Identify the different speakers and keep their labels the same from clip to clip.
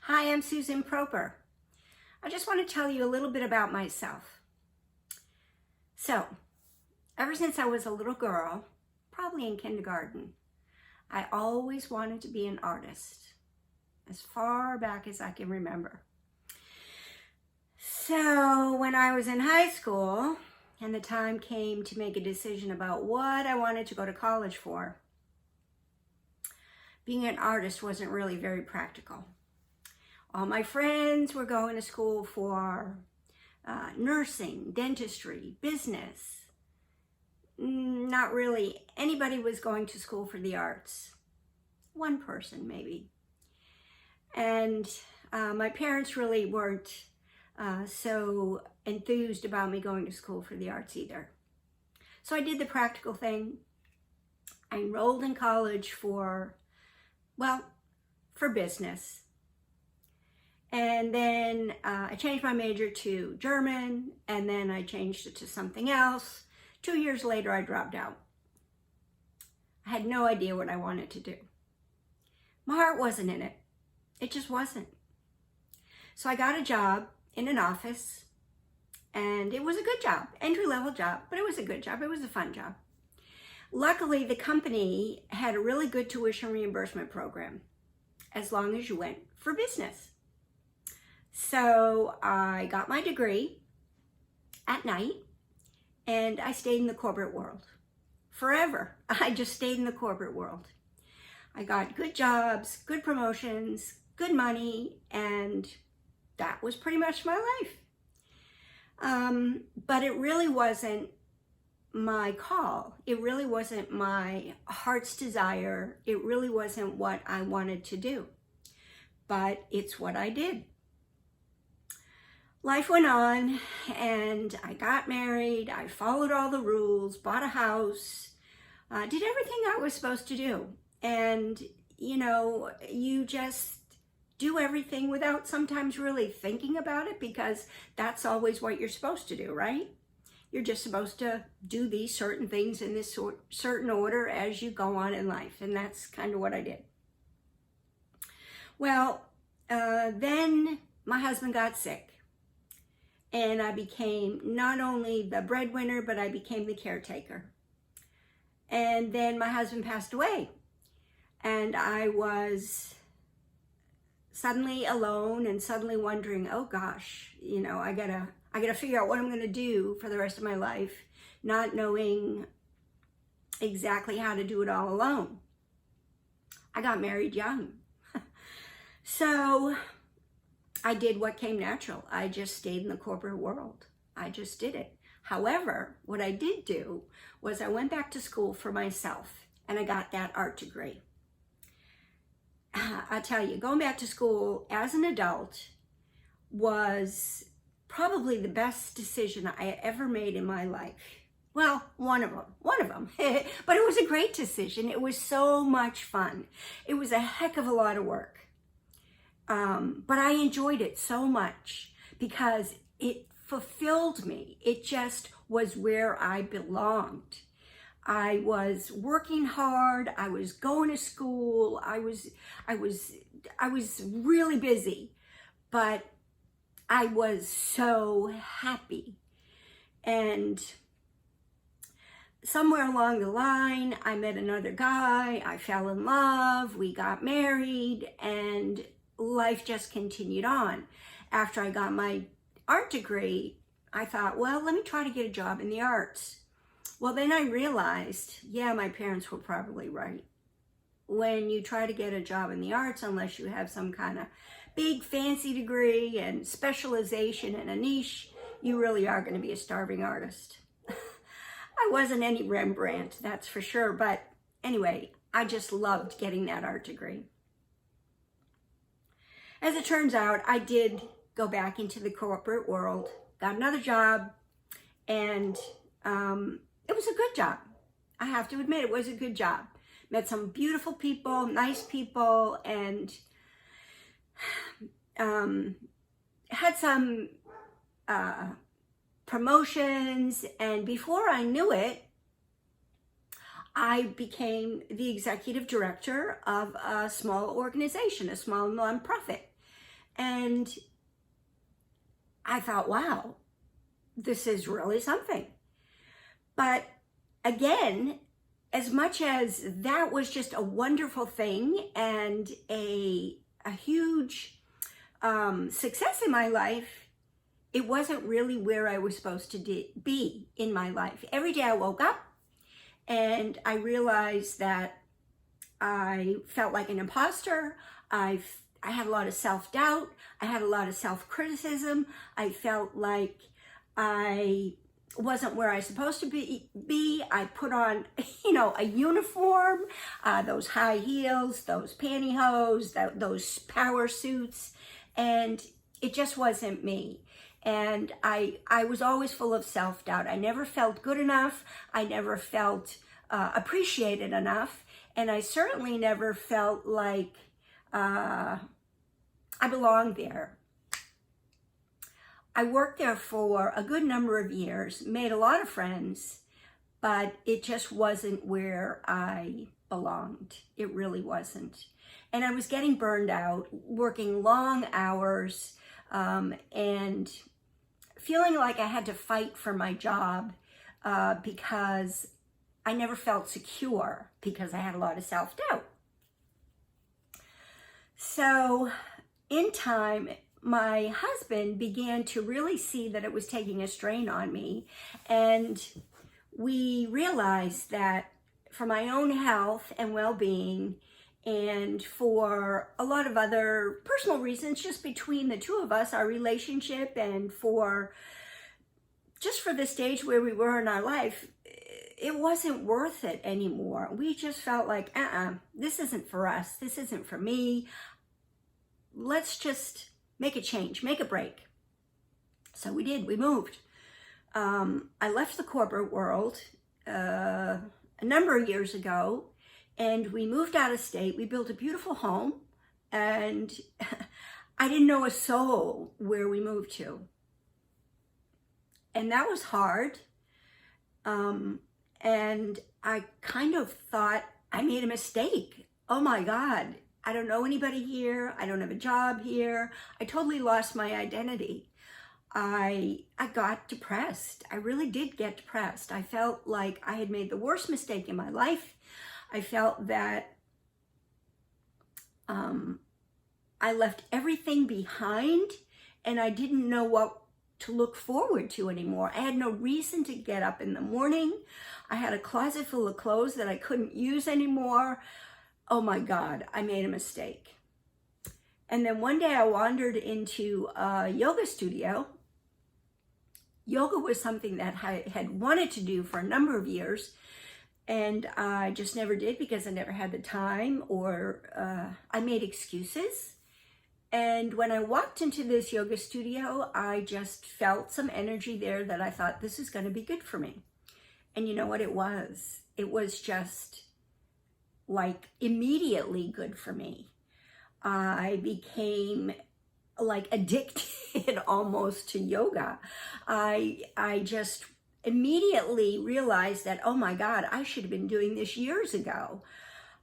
Speaker 1: Hi, I'm Susan Proper. I just want to tell you a little bit about myself. So, ever since I was a little girl, probably in kindergarten, I always wanted to be an artist, as far back as I can remember. So, when I was in high school, and the time came to make a decision about what I wanted to go to college for, being an artist wasn't really very practical. All my friends were going to school for nursing, dentistry, business. Not really anybody was going to school for the arts. One person maybe. And my parents really weren't so enthused about me going to school for the arts either. So I did the practical thing. I enrolled in college for business. And then I changed my major to German, and then I changed it to something else. 2 years later, I dropped out. I had no idea what I wanted to do. My heart wasn't in it. It just wasn't. So I got a job in an office, and it was a good job, entry-level job, but it was a good job. It was a fun job. Luckily, the company had a really good tuition reimbursement program, as long as you went for business. So I got my degree at night, and I stayed in the corporate world forever. I just stayed in the corporate world. I got good jobs, good promotions, good money, and that was pretty much my life. But it really wasn't my call. It really wasn't my heart's desire. It really wasn't what I wanted to do. But it's what I did. Life went on, and I got married. I followed all the rules, bought a house, did everything I was supposed to do. And, you just do everything without sometimes really thinking about it, because that's always what you're supposed to do, right? You're just supposed to do these certain things in this certain order as you go on in life. And that's kind of what I did. Well, then my husband got sick. And I became not only the breadwinner, but I became the caretaker. And then my husband passed away. And I was suddenly alone and suddenly wondering, oh gosh, I gotta figure out what I'm gonna do for the rest of my life, not knowing exactly how to do it all alone. I got married young. So I did what came natural. I just stayed in the corporate world. I just did it. However, what I did do was I went back to school for myself, and I got that art degree. I tell you, going back to school as an adult was probably the best decision I ever made in my life. Well, one of them, but it was a great decision. It was so much fun. It was a heck of a lot of work. But I enjoyed it so much because it fulfilled me. It just was where I belonged. I was working hard. I was going to school. I was really busy, but I was so happy. And somewhere along the line, I met another guy. I fell in love. We got married, and life just continued on. After I got my art degree, I thought, well, let me try to get a job in the arts. Well, then I realized, yeah, my parents were probably right. When you try to get a job in the arts, unless you have some kind of big fancy degree and specialization in a niche, you really are going to be a starving artist. I wasn't any Rembrandt, that's for sure. But anyway, I just loved getting that art degree. As it turns out, I did go back into the corporate world, got another job, and it was a good job. I have to admit, it was a good job. Met some beautiful people, nice people, and had some promotions. And before I knew it, I became the executive director of a small organization, a small nonprofit. And I thought, wow, this is really something. But again, as much as that was just a wonderful thing and a huge success in my life, it wasn't really where I was supposed to be in my life. Every day I woke up and I realized that I felt like an imposter. I had a lot of self-doubt. I had a lot of self-criticism. I felt like I wasn't where I was supposed to be. I put on, a uniform, those high heels, those pantyhose, those power suits, and it just wasn't me. And I was always full of self-doubt. I never felt good enough. I never felt appreciated enough. And I certainly never felt like I belonged there. I worked there for a good number of years, made a lot of friends, but it just wasn't where I belonged. It really wasn't. And I was getting burned out, working long hours, and feeling like I had to fight for my job because I never felt secure because I had a lot of self-doubt. So in time, my husband began to really see that it was taking a strain on me. And we realized that for my own health and well-being and for a lot of other personal reasons, just between the two of us, our relationship, and just for the stage where we were in our life, it wasn't worth it anymore. We just felt like, this isn't for us. This isn't for me. Let's just make a change, make a break. So we did, we moved. I left the corporate world a number of years ago, and we moved out of state. We built a beautiful home, and I didn't know a soul where we moved to. And that was hard. And I kind of thought I made a mistake. Oh my God, I don't know anybody here. I don't have a job here. I totally lost my identity. I got depressed. I really did get depressed. I felt like I had made the worst mistake in my life. I felt that I left everything behind and I didn't know what to look forward to anymore. I had no reason to get up in the morning. I had a closet full of clothes that I couldn't use anymore. Oh my God, I made a mistake. And then one day I wandered into a yoga studio. Yoga was something that I had wanted to do for a number of years, and I just never did because I never had the time, or I made excuses. And when I walked into this yoga studio, I just felt some energy there that I thought, this is going to be good for me. And you know what it was? It was just like immediately good for me. I became like addicted almost to yoga. I just immediately realized that, oh my God, I should have been doing this years ago.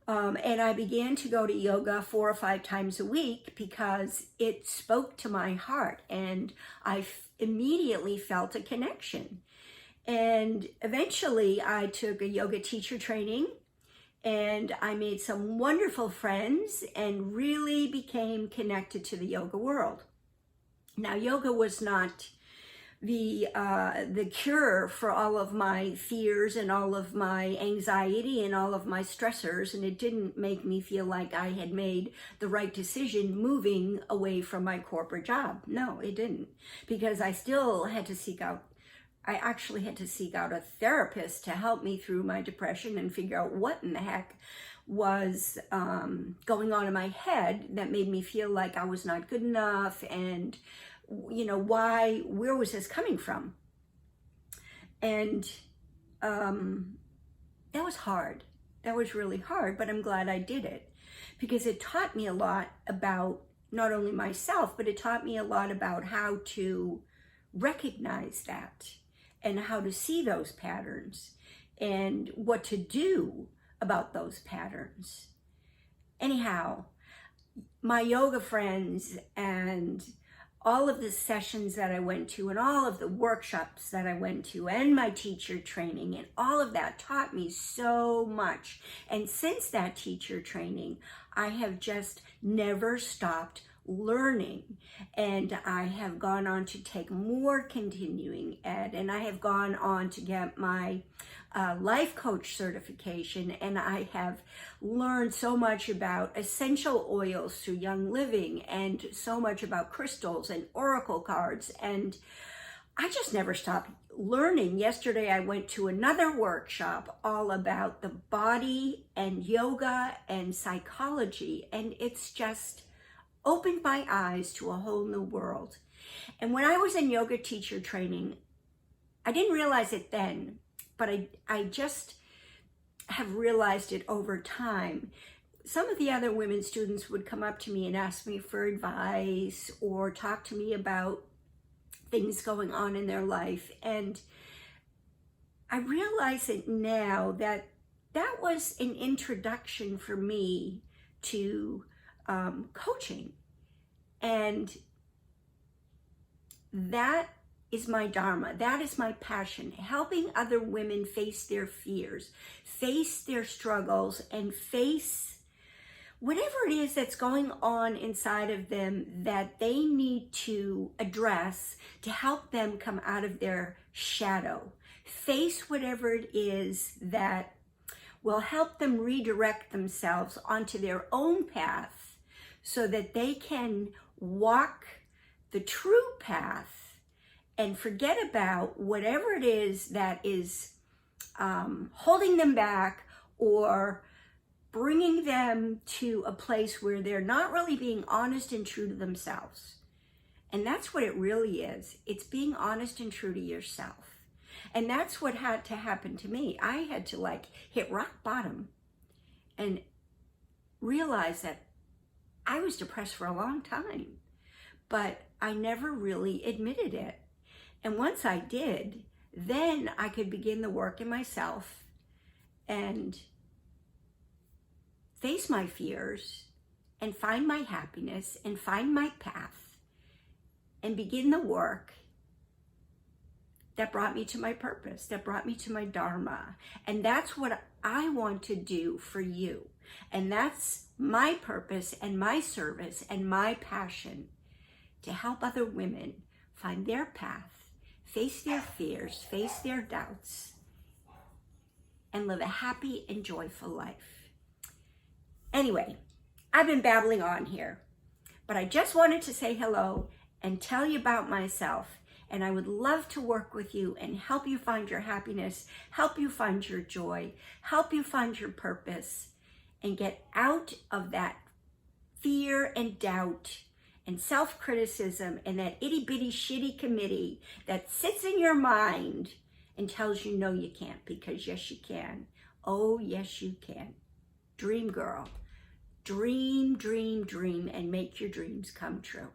Speaker 1: And I began to go to yoga 4 or 5 times a week because it spoke to my heart, and I immediately felt a connection. And eventually I took a yoga teacher training, and I made some wonderful friends and really became connected to the yoga world. Now, yoga was not the cure for all of my fears and all of my anxiety and all of my stressors, and it didn't make me feel like I had made the right decision moving away from my corporate job. No, it didn't, because I still had to seek out, I actually had to seek out a therapist to help me through my depression and figure out what in the heck was going on in my head that made me feel like I was not good enough, and where was this coming from? And that was hard. That was really hard, but I'm glad I did it, because it taught me a lot about not only myself, but it taught me a lot about how to recognize that and how to see those patterns and what to do about those patterns. Anyhow, my yoga friends and all of the sessions that I went to and all of the workshops that I went to and my teacher training and all of that taught me so much. And since that teacher training, I have just never stopped learning, and I have gone on to take more continuing ed, and I have gone on to get my life coach certification, and I have learned so much about essential oils through Young Living and so much about crystals and oracle cards, and I just never stopped learning. Yesterday I went to another workshop all about the body and yoga and psychology, and it's just opened my eyes to a whole new world. And when I was in yoga teacher training, I didn't realize it then, but I just have realized it over time. Some of the other women students would come up to me and ask me for advice or talk to me about things going on in their life. And I realize it now that that was an introduction for me to coaching, and that is my dharma. That is my passion, helping other women face their fears, face their struggles, and face whatever it is that's going on inside of them that they need to address to help them come out of their shadow. Face whatever it is that will help them redirect themselves onto their own path so that they can walk the true path and forget about whatever it is that is holding them back or bringing them to a place where they're not really being honest and true to themselves. And that's what it really is. It's being honest and true to yourself. And that's what had to happen to me. I had to hit rock bottom and realize that I was depressed for a long time, but I never really admitted it. And once I did, then I could begin the work in myself and face my fears and find my happiness and find my path and begin the work that brought me to my purpose, that brought me to my dharma. And that's what I want to do for you. And that's my purpose and my service and my passion, to help other women find their path, face their fears, face their doubts, and live a happy and joyful life. Anyway, I've been babbling on here, but I just wanted to say hello and tell you about myself. And I would love to work with you and help you find your happiness, help you find your joy, help you find your purpose, and get out of that fear and doubt and self-criticism and that itty-bitty shitty committee that sits in your mind and tells you no, you can't, because yes, you can. Oh, yes, you can. Dream girl. Dream, dream, dream, and make your dreams come true.